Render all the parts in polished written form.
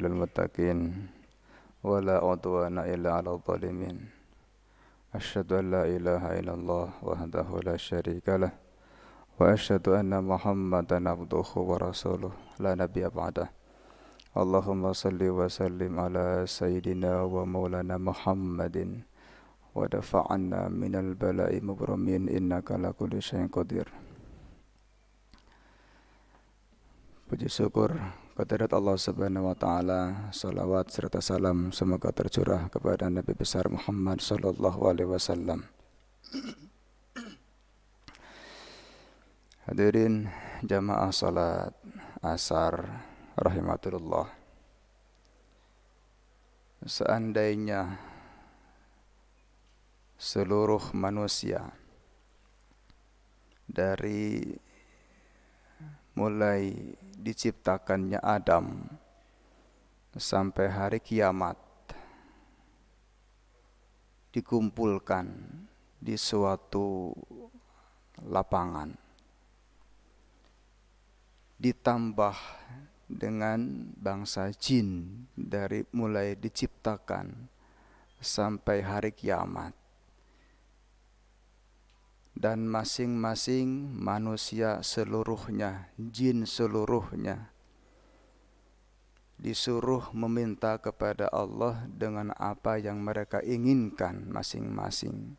للمتقين ولا عدوان إلا على الظالمين أشهد أن لا إله إلا الله وحده لا شريك له وأشهد أن محمدا عبده ورسوله لا نبي بعده اللهم صل وسلم على سيدنا ومولانا محمد ودفعنا من البلاء مبرمين إنك على كل شيء قدير. Puji syukur kehadirat Allah Subhanahu wa taala, salawat serta salam semoga tercurah kepada Nabi besar Muhammad sallallahu alaihi wasallam. Hadirin jamaah salat asar rahimatullah. Seandainya seluruh manusia dari mulai diciptakannya Adam sampai hari kiamat dikumpulkan di suatu lapangan, ditambah dengan bangsa jin dari mulai diciptakan sampai hari kiamat, dan masing-masing manusia seluruhnya, jin seluruhnya disuruh meminta kepada Allah dengan apa yang mereka inginkan masing-masing.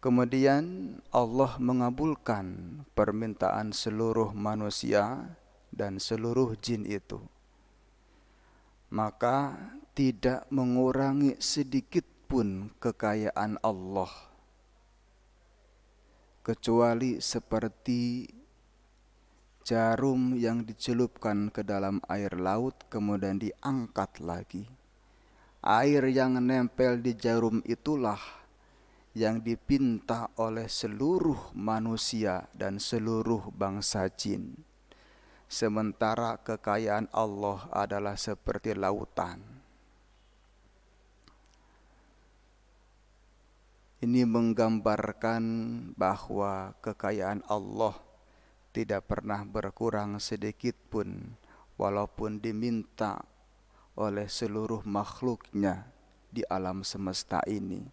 Kemudian Allah mengabulkan permintaan seluruh manusia dan seluruh jin itu. Maka tidak mengurangi sedikit pun kekayaan Allah, kecuali seperti jarum yang dicelupkan ke dalam air laut kemudian diangkat lagi. Air yang nempel di jarum itulah yang dipinta oleh seluruh manusia dan seluruh bangsa jin. Sementara kekayaan Allah adalah seperti lautan. Ini menggambarkan bahwa kekayaan Allah tidak pernah berkurang sedikit pun, walaupun diminta oleh seluruh makhluknya di alam semesta ini.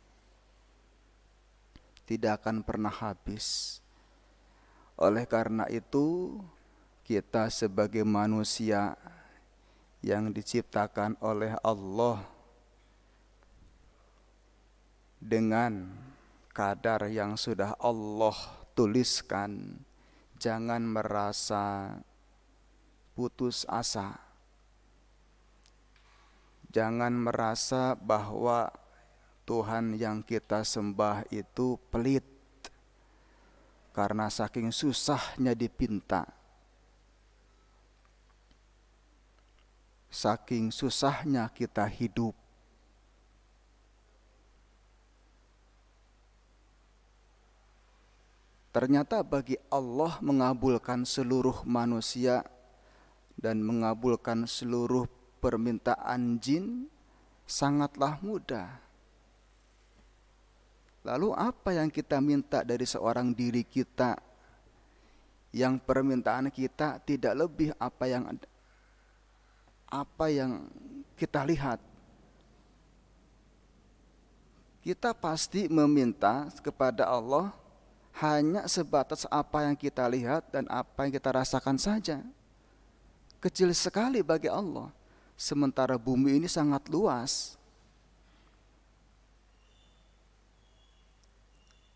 Tidak akan pernah habis. Oleh karena itu, kita sebagai manusia yang diciptakan oleh Allah dengan kadar yang sudah Allah tuliskan, jangan merasa putus asa. Jangan merasa bahwa Tuhan yang kita sembah itu pelit karena saking susahnya dipinta. Saking susahnya kita hidup. Ternyata bagi Allah mengabulkan seluruh manusia dan mengabulkan seluruh permintaan jin sangatlah mudah. Lalu apa yang kita minta dari seorang diri kita yang permintaan kita tidak lebih apa yang kita lihat? Kita pasti meminta kepada Allah hanya sebatas apa yang kita lihat dan apa yang kita rasakan saja. Kecil sekali bagi Allah, sementara bumi ini sangat luas.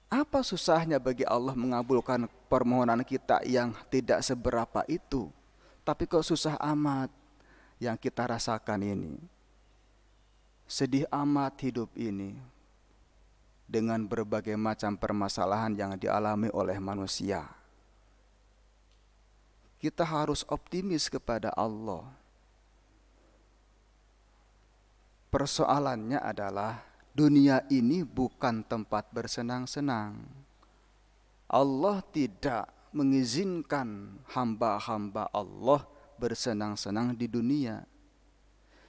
Apa susahnya bagi Allah mengabulkan permohonan kita yang tidak seberapa itu? Tapi kok susah amat yang kita rasakan ini. Sedih amat hidup ini dengan berbagai macam permasalahan yang dialami oleh manusia. Kita harus optimis kepada Allah. Persoalannya adalah dunia ini bukan tempat bersenang-senang. Allah tidak mengizinkan hamba-hamba Allah bersenang-senang di dunia.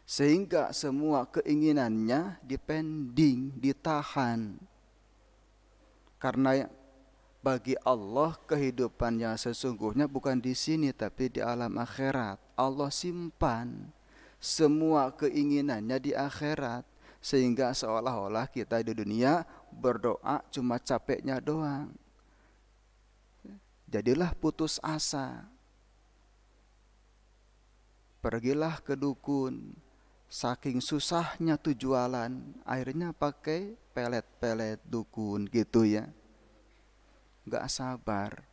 Sehingga semua keinginannya dipending, ditahan. Karena Bagi Allah kehidupan yang sesungguhnya bukan di sini tapi di alam akhirat. Allah simpan semua keinginannya di akhirat, sehingga seolah-olah kita di dunia berdoa cuma capeknya doang. Jadilah putus asa. Pergilah ke dukun, saking susahnya tuh jualan, akhirnya pakai pelet-pelet dukun gitu ya. Gak sabar.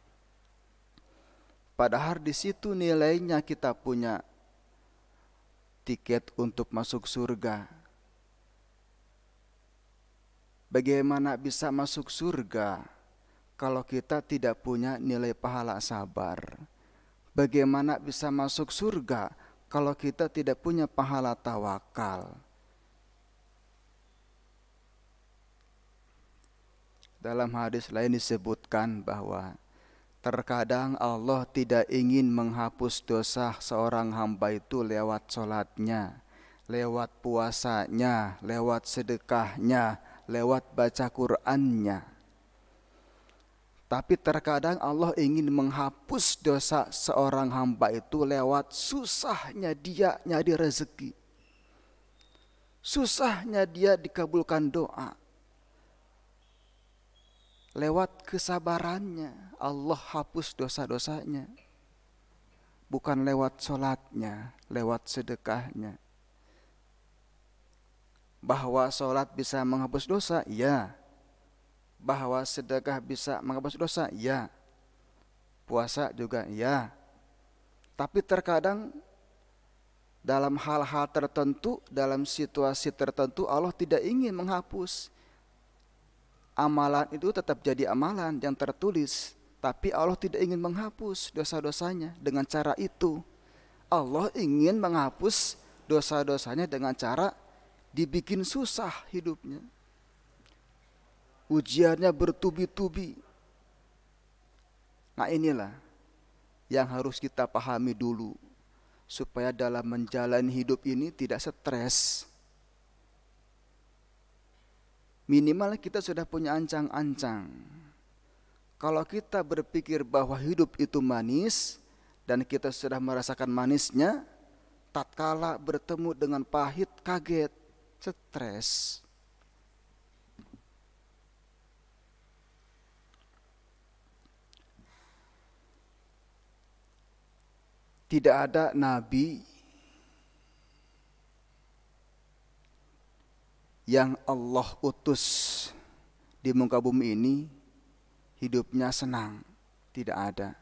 Padahal di situ nilainya kita punya tiket untuk masuk surga. Bagaimana bisa masuk surga kalau kita tidak punya nilai pahala sabar? Bagaimana bisa masuk surga kalau kita tidak punya pahala tawakal? Dalam hadis lain disebutkan bahwa terkadang Allah tidak ingin menghapus dosa seorang hamba itu lewat sholatnya, lewat puasanya, lewat sedekahnya, lewat baca Qur'annya. Tapi terkadang Allah ingin menghapus dosa seorang hamba itu lewat susahnya dia nyari rezeki, susahnya dia dikabulkan doa. Lewat kesabarannya Allah hapus dosa-dosanya. Bukan lewat sholatnya, lewat sedekahnya. Bahwa sholat bisa menghapus dosa, ya. Bahwa sedekah bisa menghapus dosa, ya. Puasa juga, ya. Tapi terkadang dalam hal-hal tertentu, dalam situasi tertentu Allah tidak ingin menghapus. Amalan itu tetap jadi amalan yang tertulis, tapi Allah tidak ingin menghapus dosa-dosanya dengan cara itu. Allah ingin menghapus dosa-dosanya dengan cara dibikin susah hidupnya. Ujiannya bertubi-tubi. Nah inilah yang harus kita pahami dulu, supaya dalam menjalani hidup ini tidak stres. Minimal kita sudah punya ancang-ancang. Kalau kita berpikir bahwa hidup itu manis dan kita sudah merasakan manisnya, tatkala bertemu dengan pahit kaget, stres. Tidak ada nabi yang Allah utus di muka bumi ini hidupnya senang, tidak ada.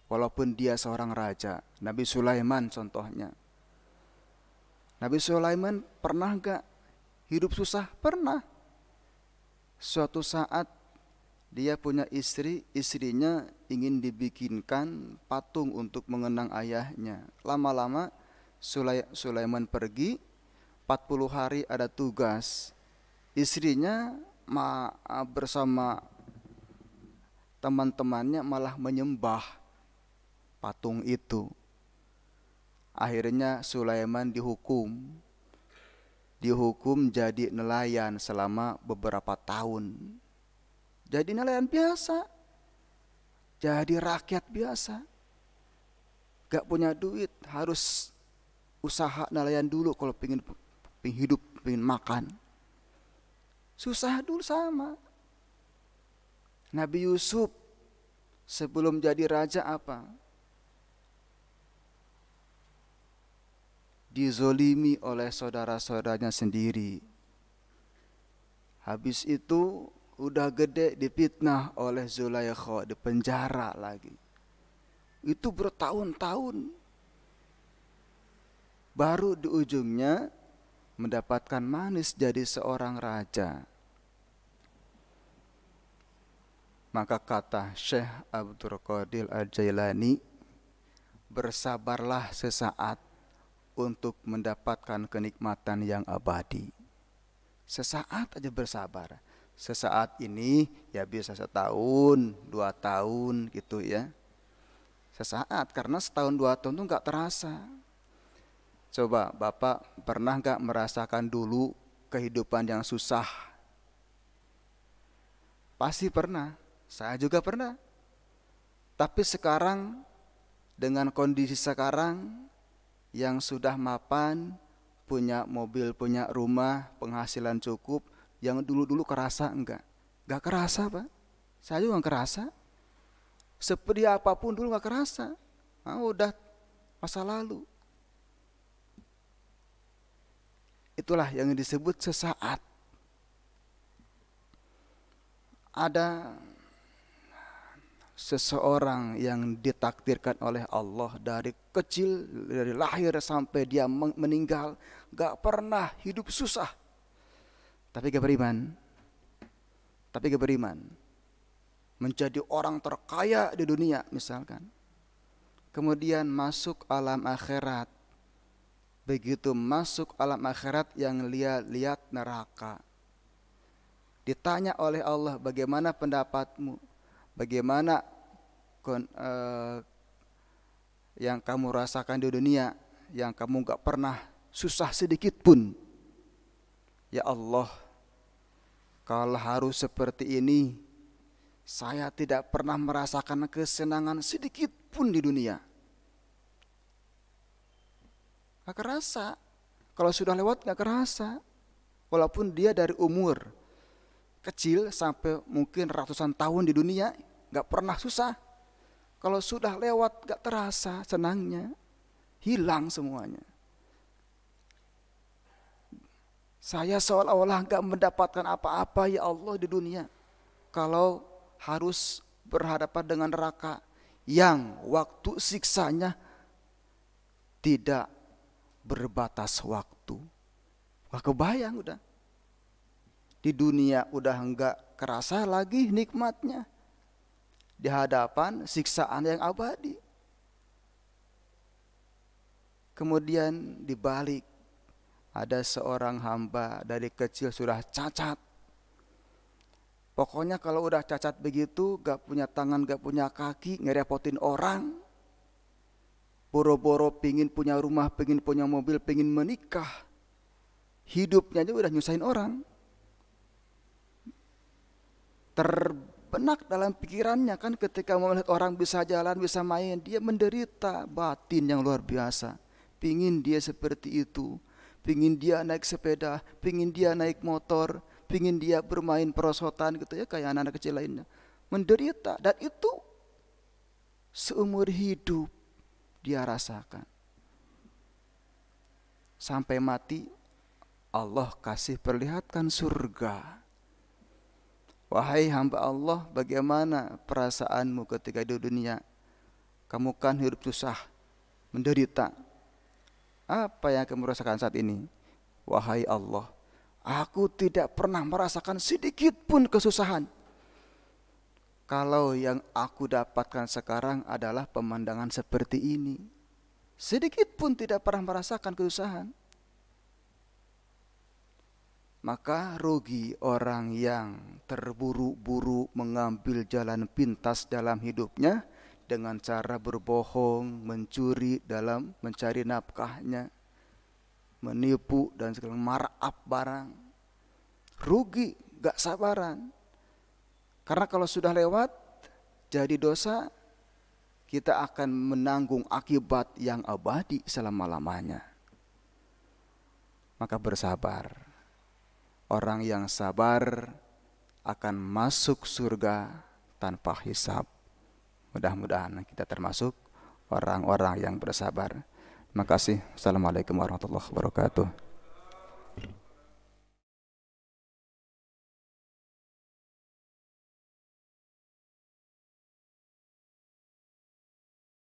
Walaupun dia seorang raja, Nabi Sulaiman contohnya. Nabi Sulaiman pernah gak hidup susah? Pernah. Suatu saat dia punya istri, istrinya ingin dibikinkan patung untuk mengenang ayahnya. Lama-lama Sulaiman pergi, 40 hari ada tugas. Istrinya bersama teman-temannya malah menyembah patung itu. Akhirnya Sulaiman dihukum jadi nelayan selama beberapa tahun. Jadi nelayan biasa, jadi rakyat biasa, gak punya duit, harus usaha nelayan dulu kalau pengen hidup, pengen makan. Susah dulu sama. Nabi Yusuf sebelum jadi raja apa? Dizolimi oleh saudara-saudaranya sendiri. Habis itu udah gede dipitnah oleh Zulaikha, dipenjara lagi. Itu bertahun-tahun. Baru di ujungnya mendapatkan manis jadi seorang raja. Maka kata Syekh Abdul Qadir Al-Jailani, bersabarlah sesaat untuk mendapatkan kenikmatan yang abadi. Sesaat aja bersabar. Sesaat ini ya bisa setahun, 2 tahun gitu ya. Sesaat, karena setahun 2 tahun itu gak terasa. Coba Bapak pernah gak merasakan dulu kehidupan yang susah? Pasti pernah. Saya juga pernah. Tapi sekarang dengan kondisi sekarang yang sudah mapan, punya mobil, punya rumah, penghasilan cukup, yang dulu-dulu kerasa enggak? Enggak kerasa, Pak. Saya juga enggak kerasa. Seperti apapun dulu enggak kerasa. Udah masa lalu. Itulah yang disebut sesaat. Ada seseorang yang ditakdirkan oleh Allah dari kecil, dari lahir sampai dia meninggal, gak pernah hidup susah, tapi gak beriman, menjadi orang terkaya di dunia misalkan, kemudian masuk alam akhirat. Begitu masuk alam akhirat yang lihat neraka, ditanya oleh Allah, bagaimana pendapatmu? Bagaimana yang kamu rasakan di dunia, yang kamu gak pernah susah sedikit pun? Ya Allah, kalau harus seperti ini, saya tidak pernah merasakan kesenangan sedikit pun di dunia. Gak kerasa. Kalau sudah lewat gak kerasa. Walaupun dia dari umur kecil sampai mungkin ratusan tahun di dunia, gak pernah susah. Kalau sudah lewat gak terasa senangnya, hilang semuanya. Saya seolah-olah gak mendapatkan apa-apa ya Allah di dunia, kalau harus berhadapan dengan neraka yang waktu siksanya tidak berbatas waktu. Gak kebayang udah. Di dunia udah enggak kerasa lagi nikmatnya, di hadapan siksaan yang abadi. Kemudian dibalik, ada seorang hamba dari kecil sudah cacat. Pokoknya kalau udah cacat begitu, gak punya tangan, gak punya kaki, ngerepotin orang. Boro-boro pingin punya rumah, pingin punya mobil, pingin menikah. Hidupnya aja udah nyusahin orang. Terbenak dalam pikirannya kan ketika melihat orang bisa jalan, bisa main, dia menderita batin yang luar biasa. Pingin dia seperti itu, pingin dia naik sepeda, pingin dia naik motor, pingin dia bermain perosotan gitu ya, kayak anak-anak kecil lainnya. Menderita, dan itu seumur hidup dia rasakan. Sampai mati Allah kasih perlihatkan surga. Wahai hamba Allah, bagaimana perasaanmu ketika di dunia? Kamu kan hidup susah, menderita. Apa yang kamu rasakan saat ini? Wahai Allah, aku tidak pernah merasakan sedikit pun kesusahan. Kalau yang aku dapatkan sekarang adalah pemandangan seperti ini, sedikit pun tidak pernah merasakan kesusahan. Maka rugi orang yang terburu-buru mengambil jalan pintas dalam hidupnya dengan cara berbohong, mencuri dalam mencari nafkahnya, menipu dan segala marab barang. Rugi, gak sabaran. Karena kalau sudah lewat jadi dosa, kita akan menanggung akibat yang abadi selama-lamanya. Maka bersabar. Orang yang sabar akan masuk surga tanpa hisab. Mudah-mudahan kita termasuk orang-orang yang bersabar. Terima kasih. Assalamualaikum warahmatullahi wabarakatuh.